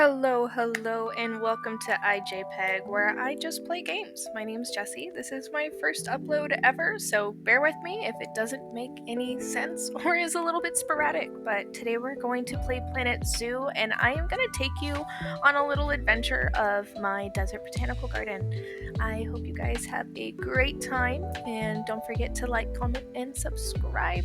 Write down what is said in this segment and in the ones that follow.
Hello, and welcome to IJPEG, where I just play games. My name's Jessie. This is my first upload ever, so bear with me if it doesn't make any sense or is a little bit sporadic. But today we're going to play Planet Zoo, and I am going to take you on a little adventure of my desert botanical garden. I hope you guys have a great time, and don't forget to like, comment, and subscribe.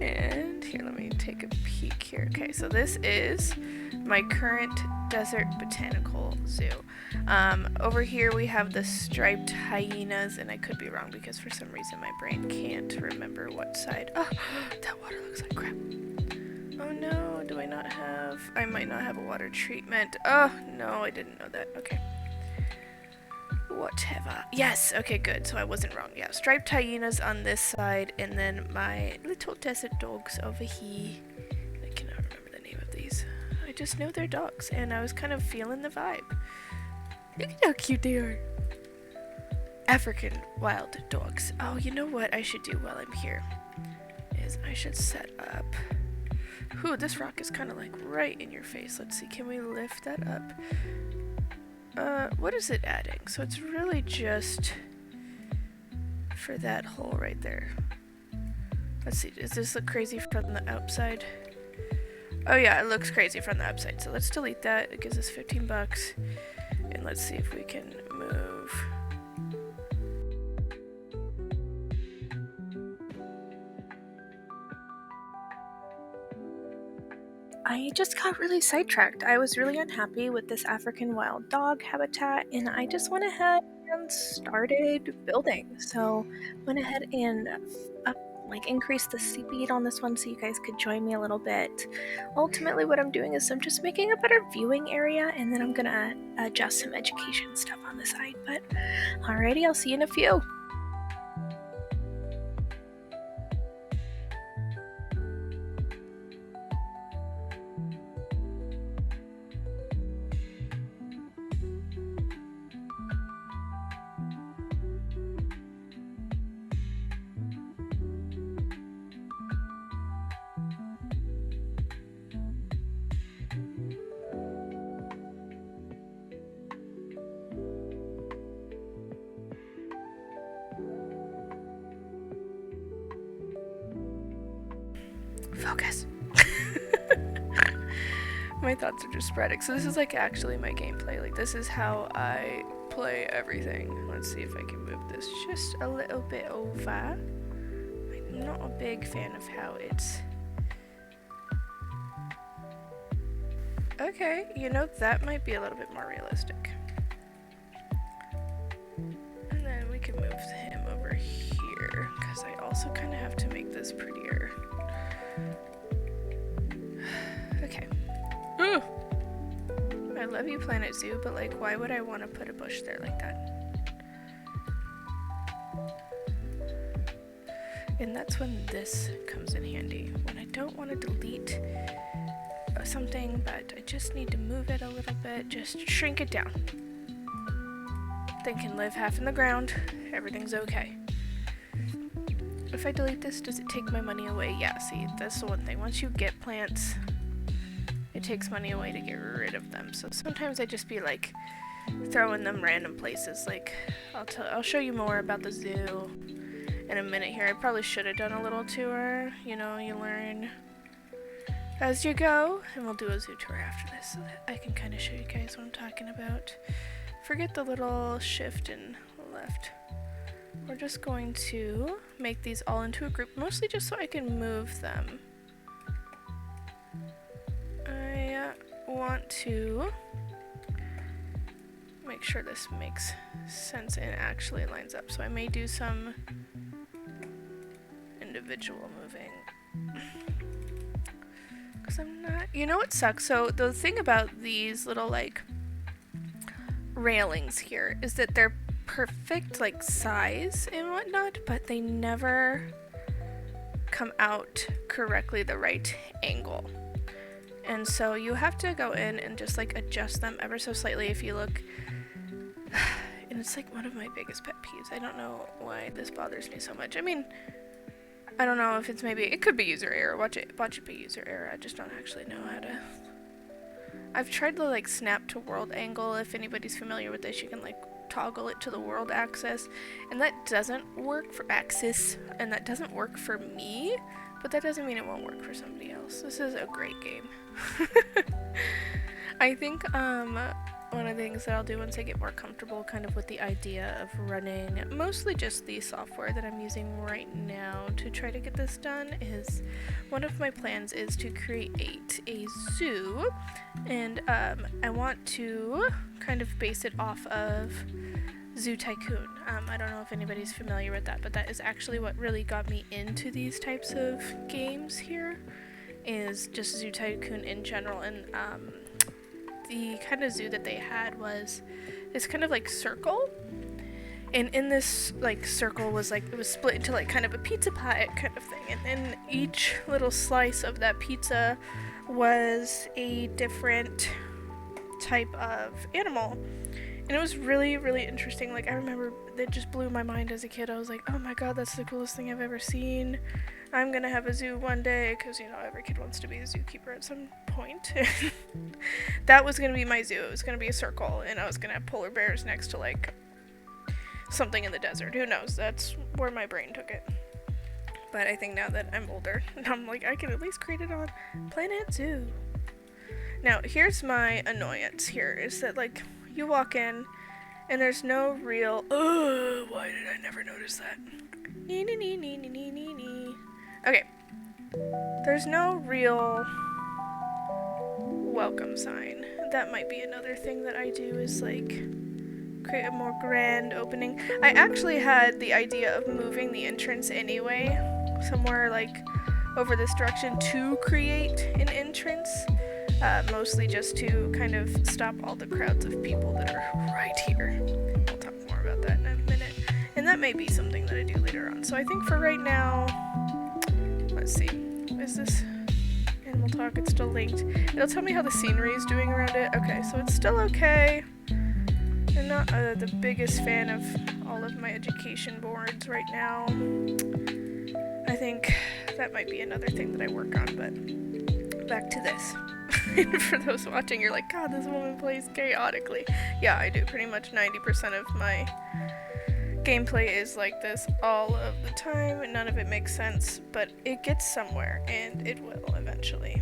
And here, let me take a peek here. Okay, so this is my current desert botanical zoo. Over here we have the striped hyenas, and I could be wrong because for some reason my brain can't remember what side. Oh, that water looks like crap. Oh no, do I not have... I might not have a water treatment. Oh, no, I didn't know that. Okay. Whatever. Yes, okay, good. So I wasn't wrong. Yeah, striped hyenas on this side, and then my little desert dogs over here. I cannot remember the name of these. I just know they're dogs, and I was kind of feeling the vibe. Look at how cute they are. African wild dogs. Oh, you know what I should do while I'm here? Is I should set up... Ooh, this rock is kind of like right in your face. Let's see, can we lift that up? What is it adding? So it's really just for that hole right there. Let's see, does this look crazy from the outside? Oh yeah, it looks crazy from the outside. So let's delete that. It gives us 15 bucks. And let's see if we can move. I just got really sidetracked. I was really unhappy with this African wild dog habitat, and I just went ahead and started building. So went ahead and increased the speed on this one so you guys could join me a little bit. Ultimately, what I'm doing is I'm just making a better viewing area, and then I'm gonna adjust some education stuff on the side. But alrighty, I'll see you in a few. Focus. My thoughts are just sporadic. So this is like actually my gameplay. Like this is how I play everything. Let's see if I can move this just a little bit over. I'm not a big fan of how it's... Okay, you know, that might be a little bit more realistic. And then we can move him over here, because I also kind of have to make this prettier. Okay. Ooh! I love you, Planet Zoo, but like, why would I want to put a bush there like that? And that's when this comes in handy. When I don't want to delete something, but I just need to move it a little bit, just shrink it down. They can live half in the ground, everything's okay. If I delete this, does it take my money away? Yeah, see, that's the one thing. Once you get plants, it takes money away to get rid of them. So sometimes I just be like throwing them random places. Like I'll show you more about the zoo in a minute here. I probably should have done a little tour. You know, you learn as you go, and we'll do a zoo tour after this so that I can kind of show you guys what I'm talking about. Forget the little shift and left. We're just going to make these all into a group, mostly just so I can move them. I want to make sure this makes sense and actually lines up, so I may do some individual moving. Because I'm not... You know what sucks? So the thing about these little, like, railings here is that they're perfect, like, size and whatnot, but they never come out correctly the right angle. And so you have to go in and just, like, adjust them ever so slightly if you look. And it's, like, one of my biggest pet peeves. I don't know why this bothers me so much. I mean, I don't know if it's maybe, it could be user error. Watch it be user error. I just don't actually know how to. I've tried the like snap to world angle. If anybody's familiar with this, you can like toggle it to the world axis, and that doesn't work for axis, and that doesn't work for me, but that doesn't mean it won't work for somebody else. This is a great game. I think one of the things that I'll do once I get more comfortable kind of with the idea of running mostly just the software that I'm using right now to try to get this done is one of my plans is to create a zoo, and I want to kind of base it off of Zoo Tycoon. I don't know if anybody's familiar with that, but that is actually what really got me into these types of games here, is just Zoo Tycoon in general. And the kind of zoo that they had was this kind of like circle, and in this like circle was like, it was split into like kind of a pizza pie kind of thing, and in each little slice of that pizza was a different type of animal. And it was really, really interesting. Like, I remember it just blew my mind as a kid. I was like, oh my god, that's the coolest thing I've ever seen. I'm gonna have a zoo one day, because, you know, every kid wants to be a zookeeper at some point. That was gonna be my zoo. It was gonna be a circle, and I was gonna have polar bears next to, like, something in the desert. Who knows? That's where my brain took it. But I think now that I'm older, I'm like, I can at least create it on Planet Zoo. Now, here's my annoyance here, is that, like, you walk in, and there's no real, why did I never notice that? Okay. There's no real welcome sign. That might be another thing that I do, is, like, create a more grand opening. I actually had the idea of moving the entrance anyway, somewhere, like, over this direction to create an entrance. Mostly just to kind of stop all the crowds of people that are right here. We'll talk more about that in a minute. And that may be something that I do later on. So I think for right now, let's see. Is this Animal Talk? It's still linked. It'll tell me how the scenery is doing around it. Okay, so it's still okay. I'm not the biggest fan of all of my education boards right now. I think that might be another thing that I work on, but back to this. For those watching, you're like, God, this woman plays chaotically. Yeah, I do. Pretty much 90% of my gameplay is like this all of the time, and none of it makes sense, but it gets somewhere, and it will eventually.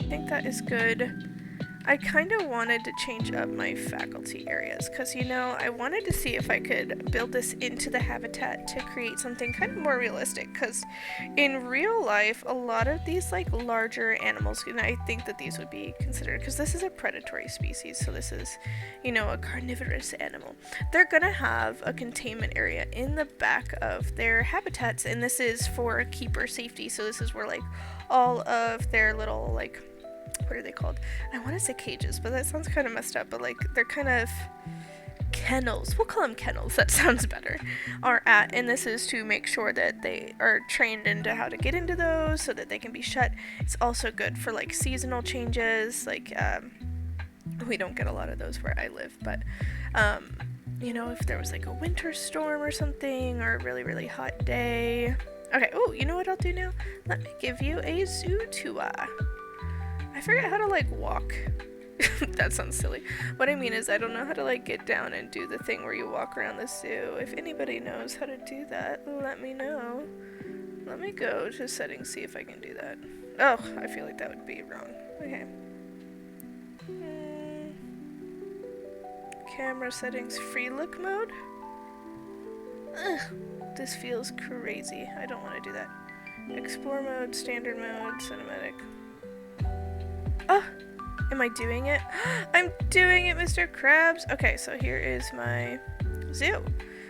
think that is good. I kind of wanted to change up my faculty areas because, you know, I wanted to see if I could build this into the habitat to create something kind of more realistic, because in real life, a lot of these like larger animals, and I think that these would be considered, because this is a predatory species, so this is, you know, a carnivorous animal. They're gonna have a containment area in the back of their habitats, and this is for keeper safety, so this is where like all of their little like, what are they called? I want to say cages, but that sounds kind of messed up, but like they're kind of kennels. We'll call them kennels. That sounds better. Are at, and this is to make sure that they are trained into how to get into those so that they can be shut. It's also good for like seasonal changes. Like we don't get a lot of those where I live, but you know, if there was like a winter storm or something, or a really, really hot day. Okay, oh, you know what I'll do now? Let me give you a zoo tour. I forget how to like walk. That sounds silly. What I mean is I don't know how to like get down and do the thing where you walk around the zoo. If anybody knows how to do that, let me know. Let me go to settings, see if I can do that. Oh, I feel like that would be wrong. Okay. Camera settings, free look mode? Ugh, this feels crazy. I don't want to do that. Explore mode, standard mode, cinematic. Oh, am I doing it? I'm doing it, Mr. Krabs. Okay, so here is my zoo.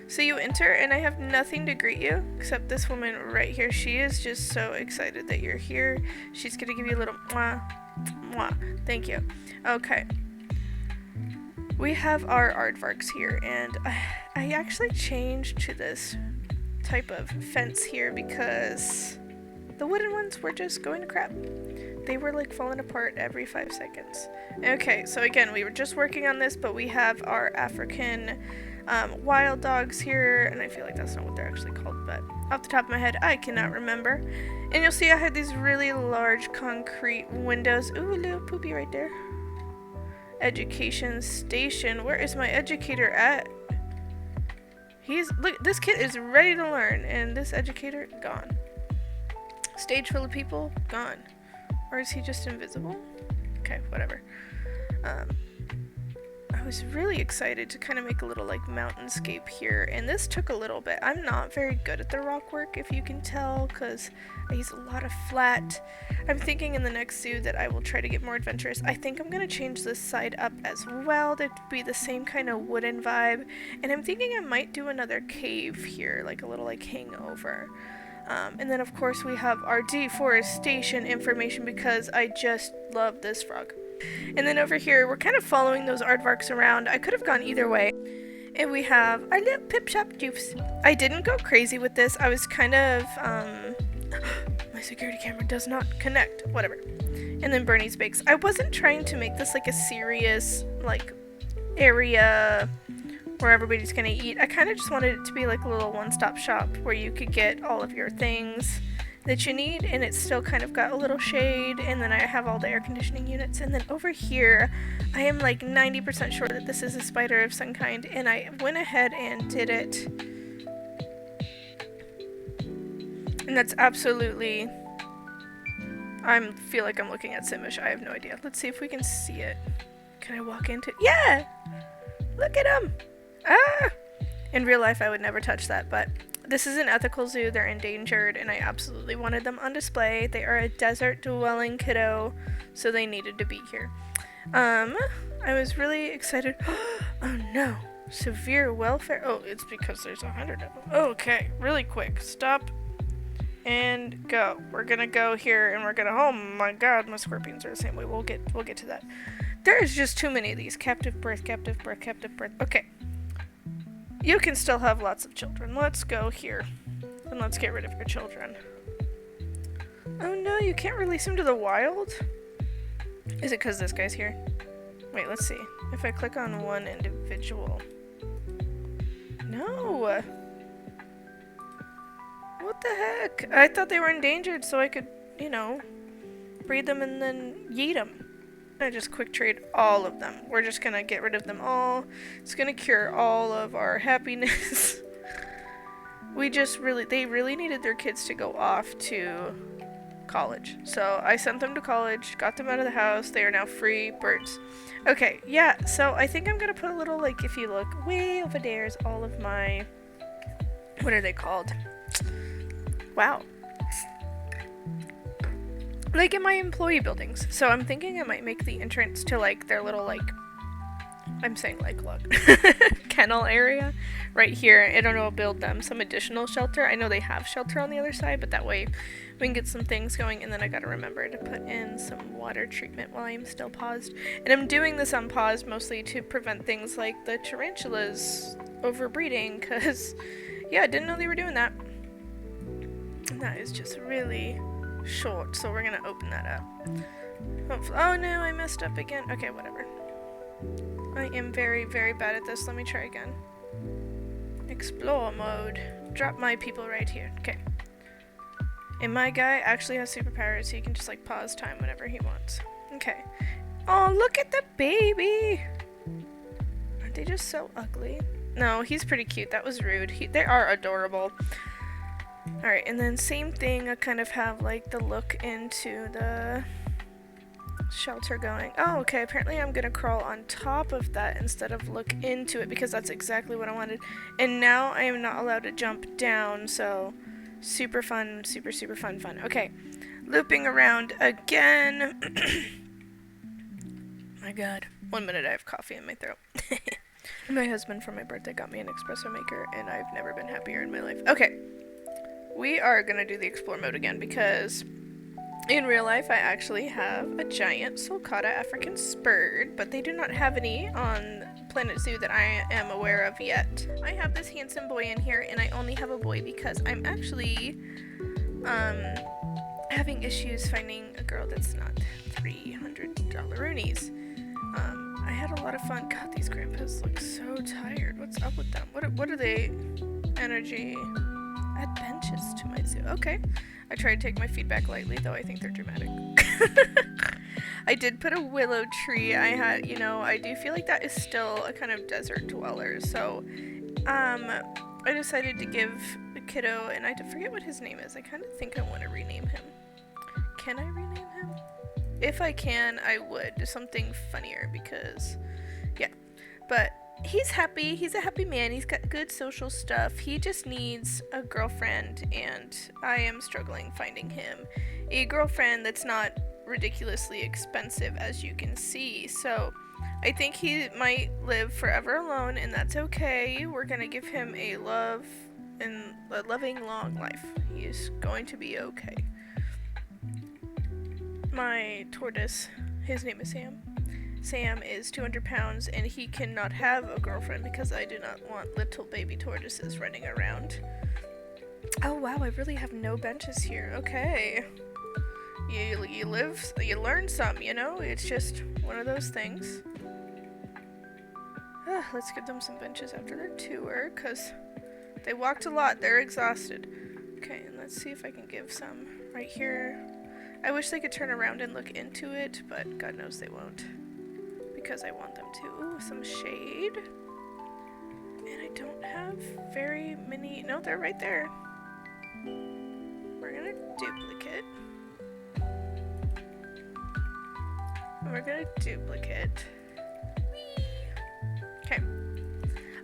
So you enter, and I have nothing to greet you except this woman right here. She is just so excited that you're here. She's gonna give you a little mwah, mwah. Thank you. Okay. We have our aardvarks here, and I actually changed to this type of fence here because the wooden ones were just going to crap. They were like falling apart every 5 seconds. Okay, so again, we were just working on this, but we have our African wild dogs here, and I feel like that's not what they're actually called, but off the top of my head, I cannot remember. And you'll see I had these really large concrete windows. Ooh, a little poopy right there. Education station. Where is my educator at? Look, this kid is ready to learn, and this educator, gone. Stage full of people, gone. Or is he just invisible? Okay, whatever. I was really excited to kind of make a little like mountainscape here, and this took a little bit. I'm not very good at the rock work, if you can tell, because I use a lot of flat. I'm thinking in the next zoo that I will try to get more adventurous. I think I'm going to change this side up as well to be the same kind of wooden vibe, and I'm thinking I might do another cave here, like a little like hangover. And then of course we have our deforestation information because I just love this frog. And then over here we're kind of following those aardvarks around. I could have gone either way. And we have our little Pip Shop Juice. I didn't go crazy with this. I was kind of, my security camera does not connect. Whatever. And then Bernie's Bakes. I wasn't trying to make this like a serious, like, area where everybody's gonna eat. I kind of just wanted it to be like a little one-stop shop where you could get all of your things that you need, and it's still kind of got a little shade, and then I have all the air conditioning units. And then over here I am like 90% sure that this is a spider of some kind, and I went ahead and did it, and that's absolutely, I feel like I'm looking at Simish. I have no idea. Let's see if we can see it. Can I walk into it? Yeah, look at him. Ah! In real life, I would never touch that, but this is an ethical zoo. They're endangered, and I absolutely wanted them on display. They are a desert-dwelling kiddo, so they needed to be here. I was really excited. Oh no, severe welfare. Oh, it's because there's 100 of them. Okay, really quick. Stop and go. We're gonna go here, and we're gonna. Oh my God, my scorpions are the same way. We'll get to that. There's just too many of these. Captive birth, captive birth, captive birth. Okay. You can still have lots of children. Let's go here. And let's get rid of your children. Oh no, you can't release them to the wild? Is it because this guy's here? Wait, let's see. If I click on one individual. No! What the heck? I thought they were endangered so I could, you know, breed them and then yeet them. I just quick trade all of them. We're just gonna get rid of them all. It's gonna cure all of our happiness. They really needed their kids to go off to college. So I sent them to college, got them out of the house. They are now free birds. Okay, yeah, so I think I'm gonna put a little, like, if you look way over there is all of my, what are they called? Wow. Like in my employee buildings. So I'm thinking I might make the entrance to, like, their little, like, I'm saying, like, look, kennel area right here. And it'll build them some additional shelter. I know they have shelter on the other side, but that way we can get some things going. And then I gotta remember to put in some water treatment while I'm still paused. And I'm doing this on pause mostly to prevent things like the tarantulas overbreeding, because, yeah, I didn't know they were doing that. And that is just really short, so we're gonna open that up. Hopefully, oh no, I messed up again. Okay, whatever. I am very, very bad at this. Let me try again. Explore mode. Drop my people right here. Okay. And my guy actually has superpowers, so he can just, like, pause time whenever he wants. Okay. Oh, look at the baby! Aren't they just so ugly? No, he's pretty cute. That was rude. They are adorable. Alright, and then same thing. I kind of have, like, the look into the shelter going. Oh, okay, apparently I'm gonna crawl on top of that instead of look into it, because that's exactly what I wanted. And now I am not allowed to jump down, so super fun, super, super fun. Okay, looping around again. My god. 1 minute, I have coffee in my throat. My husband for my birthday got me an espresso maker, and I've never been happier in my life. Okay, we are gonna do the explore mode again, because in real life, I actually have a giant sulcata African spurred, but they do not have any on Planet Zoo that I am aware of yet. I have this handsome boy in here, and I only have a boy because I'm actually having issues finding a girl that's not $300 I had a lot of fun. God, these grandpas look so tired. What's up with them? What are they? Energy. Add benches to my zoo. Okay. I try to take my feedback lightly, though I think they're dramatic. I did put a willow tree. I do feel like that is still a kind of desert dweller. So, I decided to give the kiddo, and I forget what his name is. I kind of think I want to rename him. Can I rename him? If I can, I would. Something funnier, because, yeah. But he's happy. He's a happy man. He's got good social stuff. He just needs a girlfriend, and I am struggling finding him a girlfriend that's not ridiculously expensive, as you can see. So I think he might live forever alone, and that's okay. We're gonna give him a loving long life. He is going to be okay. My tortoise, his name is Sam. Sam is 200 pounds, and he cannot have a girlfriend because I do not want little baby tortoises running around. Oh wow, I really have no benches here. Okay. You learn some, you know? It's just one of those things. Let's give them some benches after their tour, because they walked a lot. They're exhausted. Okay, and let's see if I can give some right here. I wish they could turn around and look into it, but God knows they won't, because I want them to. Ooh, some shade. And I don't have very many. No, they're right there. We're gonna duplicate. And we're gonna duplicate. Okay.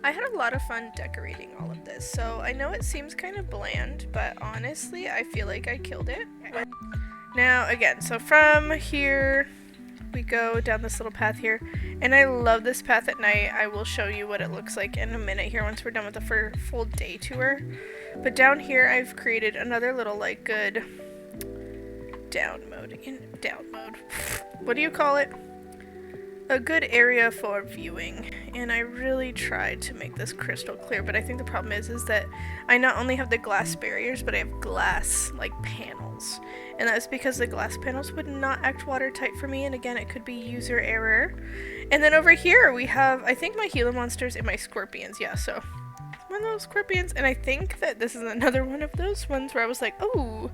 I had a lot of fun decorating all of this, so I know it seems kind of bland, but honestly, I feel like I killed it. Now, again, so from here, we go down this little path here, and I love this path at night. I will show you what it looks like in a minute here once we're done with the full day tour. But down here, I've created another little, like, good down mode. What do you call it? A good area for viewing, and I really tried to make this crystal clear, but I think the problem is that I not only have the glass barriers, but I have glass, like, panels, and that's because the glass panels would not act watertight for me, and again, it could be user error. And then over here, we have, I think, my Gila monsters and my scorpions. Yeah, so one of those scorpions, and I think that this is another one of those ones where I was like, oh,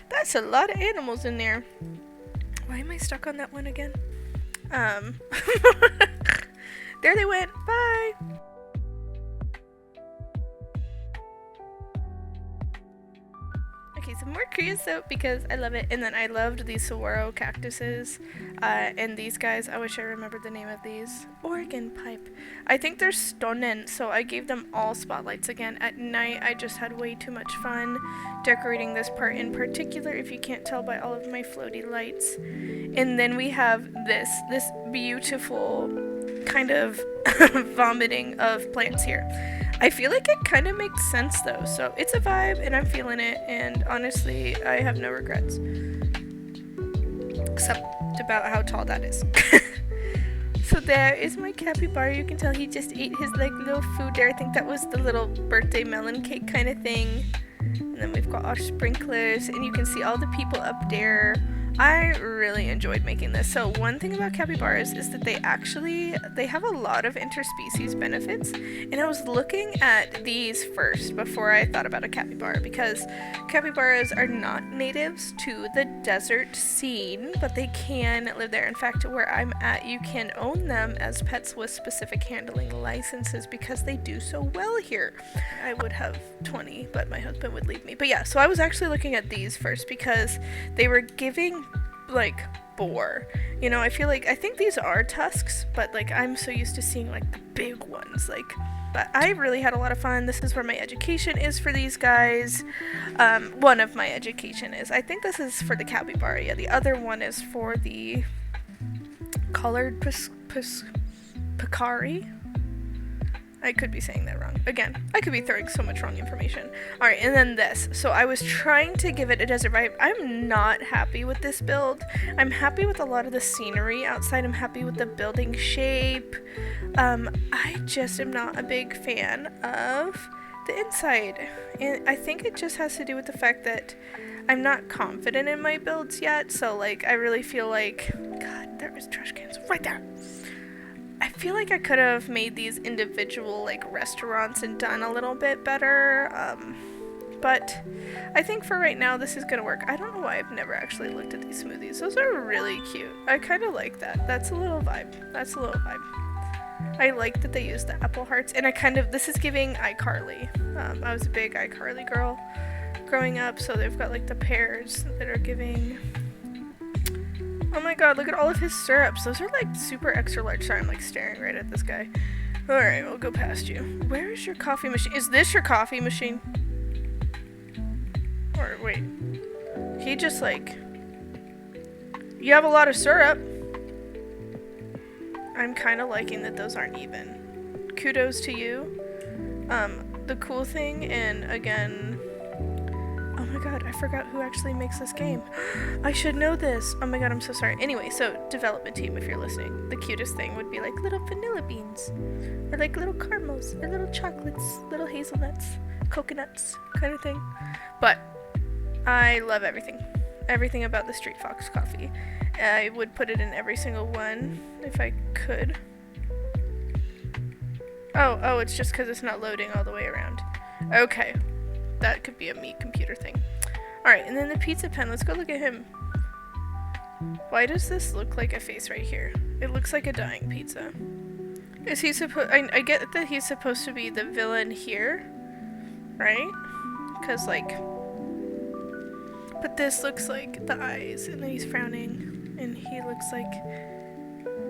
that's a lot of animals in there. Why am I stuck on that one again? There they went. Bye. I Okay, some more creosote because I love it. And then I loved these saguaro cactuses. And these guys, I wish I remembered the name of these. Oregon pipe. I think they're stonen, so I gave them all spotlights again. At night, I just had way too much fun decorating this part in particular, if you can't tell by all of my floaty lights. And then we have this beautiful kind of vomiting of plants here. I feel like it kind of makes sense though, so it's a vibe and I'm feeling it, and honestly I have no regrets except about how tall that is. So there is my capybara. You can tell he just ate his like little food there. I think that was the little birthday melon cake kind of thing. And then we've got our sprinklers and you can see all the people up there. I really enjoyed making this. So one thing about capybaras is that they have a lot of interspecies benefits, and I was looking at these first before I thought about a capybara, because capybaras are not natives to the desert scene, but they can live there. In fact, where I'm at, you can own them as pets with specific handling licenses because they do so well here. I would have 20, but my husband would leave me. But yeah, so I was actually looking at these first because they were giving like boar, you know. I think these are tusks, but like I'm so used to seeing like the big ones, like. But I really had a lot of fun. This is where my education is for these guys. One of my education is, I think this is for the capybara. Yeah, the other one is for the collared peccari. I could be saying that wrong. Again, I could be throwing so much wrong information. Alright, and then this. So I was trying to give it a desert vibe. I'm not happy with this build. I'm happy with a lot of the scenery outside. I'm happy with the building shape. I just am not a big fan of the inside. And I think it just has to do with the fact that I'm not confident in my builds yet. So like, I really feel like, God, there was trash cans right there. I feel like I could have made these individual like restaurants and done a little bit better, but I think for right now this is gonna work. I don't know why I've never actually looked at these smoothies. Those are really cute. I kind of like that. That's a little vibe. I like that they use the apple hearts, and this is giving iCarly. I was a big iCarly girl growing up, so they've got like the pears that are giving. Oh my god, look at all of his syrups. Those are like super extra large. Sorry, I'm like staring right at this guy. Alright, we'll go past you. Where is your coffee machine? Is this your coffee machine? Or wait. He just like... You have a lot of syrup. I'm kind of liking that those aren't even. Kudos to you. The cool thing, and again... Oh my god, I forgot who actually makes this game. I should know this. Oh my god, I'm so sorry. Anyway, so development team, if you're listening, the cutest thing would be like little vanilla beans, or like little caramels, or little chocolates, little hazelnuts, coconuts, kind of thing. But I love everything. Everything about the Street Fox coffee. I would put it in every single one if I could. Oh, it's just because it's not loading all the way around. Okay. That could be a me computer thing. Alright, and then the pizza pen. Let's go look at him. Why does this look like a face right here? It looks like a dying pizza. Is he supposed... I get that he's supposed to be the villain here. Right? Because, like... But this looks like the eyes, and then he's frowning. And he looks like...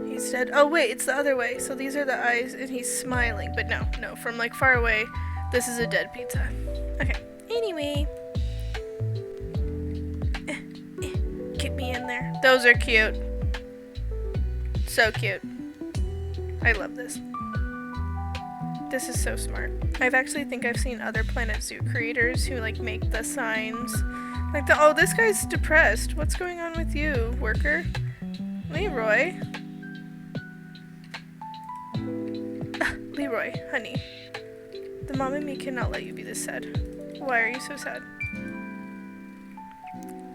He's dead. Oh, wait, it's the other way. So these are the eyes, and he's smiling. But no, from, like, far away, this is a dead pizza. Okay, anyway. Get me in there. Those are cute. So cute. I love this. This is so smart. I've seen other Planet Zoo creators who like make the signs. Like oh, this guy's depressed. What's going on with you, worker? Leroy. Leroy, honey. The mom and me cannot let you be this sad. Why are you so sad?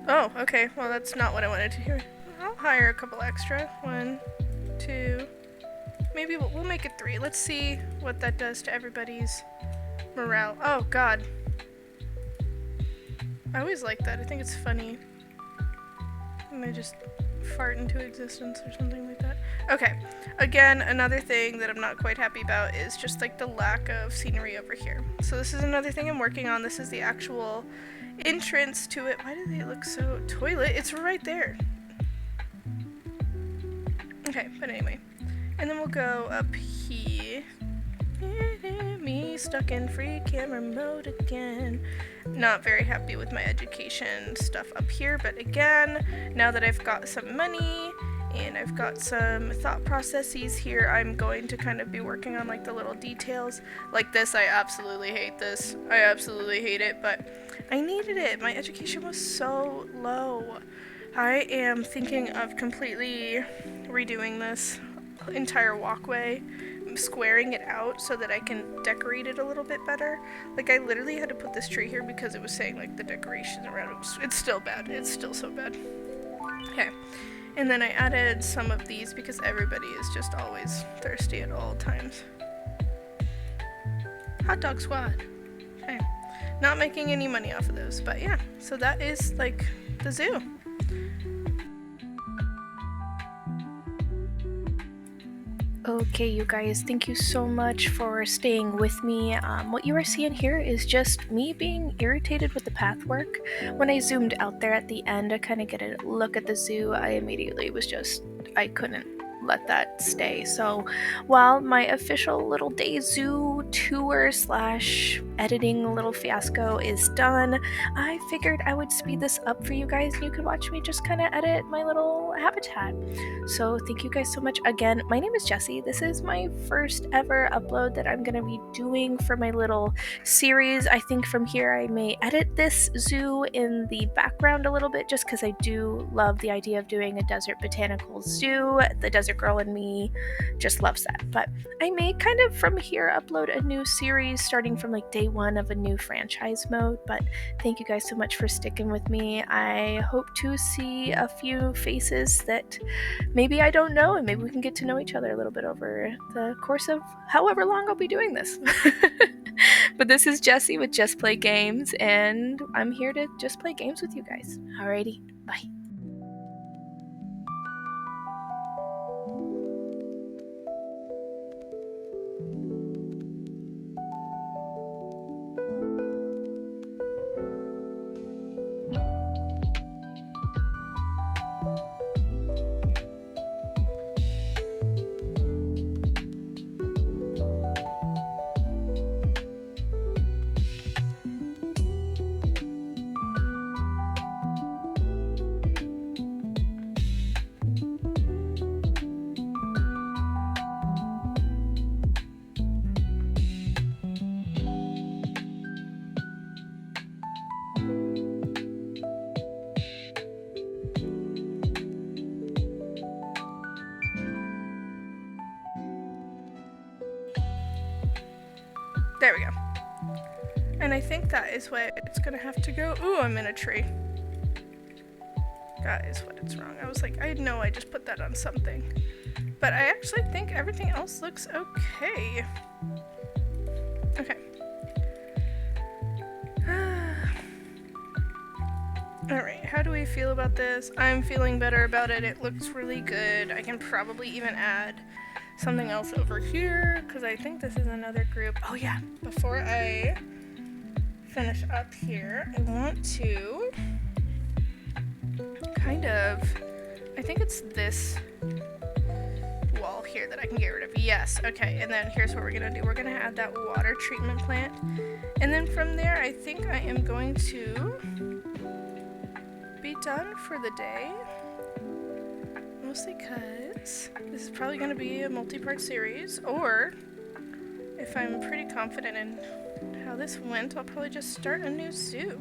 Oh, okay. Well, that's not what I wanted to hear. I'll hire a couple extra. 1, 2... Maybe we'll make it 3. Let's see what that does to everybody's morale. Oh, God. I always like that. I think it's funny. And they just fart into existence or something like that. Okay. Again, another thing that I'm not quite happy about is just like the lack of scenery over here. So this is another thing I'm working on. This is the actual entrance to it. Why do they look so... Toilet? It's right there. Okay, but anyway. And then we'll go up here. Me stuck in free camera mode again. Not very happy with my education stuff up here, but again, now that I've got some money and I've got some thought processes here, I'm going to kind of be working on like the little details. Like this, I absolutely hate this. I absolutely hate it, but I needed it. My education was so low. I am thinking of completely redoing this entire walkway, squaring it out so that I can decorate it a little bit better. Like I literally had to put this tree here because it was saying like the decoration around it it's still bad. It's still so bad. Okay. And then I added some of these because everybody is just always thirsty at all times. Hot dog squad. Okay. Not making any money off of those, but yeah. So that is like the zoo. Okay, you guys, thank you so much for staying with me. What you are seeing here is just me being irritated with the path work. When I zoomed out there at the end to kind of get a look at the zoo, I immediately was just, I couldn't let that stay. So while my official little day zoo tour / editing little fiasco is done, I figured I would speed this up for you guys and you could watch me just kind of edit my little habitat. So thank you guys so much again. My name is Jessie. This is my first ever upload that I'm going to be doing for my little series. I think from here I may edit this zoo in the background a little bit just because I do love the idea of doing a desert botanical zoo. The desert girl in me just loves that. But I may kind of from here upload a new series starting from like day 1 of a new franchise mode. But thank you guys so much for sticking with me. I hope to see a few faces that maybe I don't know, and maybe we can get to know each other a little bit over the course of however long I'll be doing this. But this is Jessie with Just Play Games, and I'm here to just play games with you guys. Alrighty, bye. There we go. And I think that is what it's gonna have to go. Ooh, I'm in a tree. That is what it's wrong. I was like, I know I just put that on something. But I actually think everything else looks okay. Okay. Alright, how do we feel about this? I'm feeling better about it. It looks really good. I can probably even add something else over here because I think this is another group. Oh yeah, before I finish up here, I want to kind of, I think it's this wall here that I can get rid of. Yes, okay, and then here's what we're gonna do. We're gonna add that water treatment plant, and then from there I think I am going to be done for the day. Mostly because this is probably going to be a multi-part series, or if I'm pretty confident in how this went, I'll probably just start a new zoo.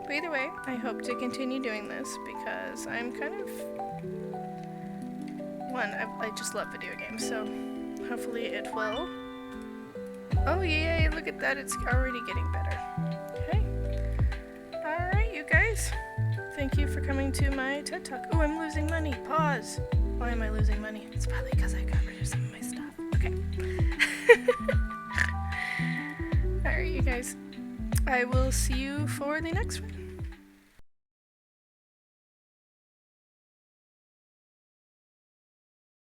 But either way, I hope to continue doing this because I'm kind of... I just love video games, so hopefully it will. Oh yay, look at that, it's already getting better. Okay. Alright, you guys. Thank you for coming to my TED Talk. Oh, I'm losing money. Pause. Why am I losing money? It's probably because I got rid of some of my stuff. Okay. Alright, you guys. I will see you for the next one.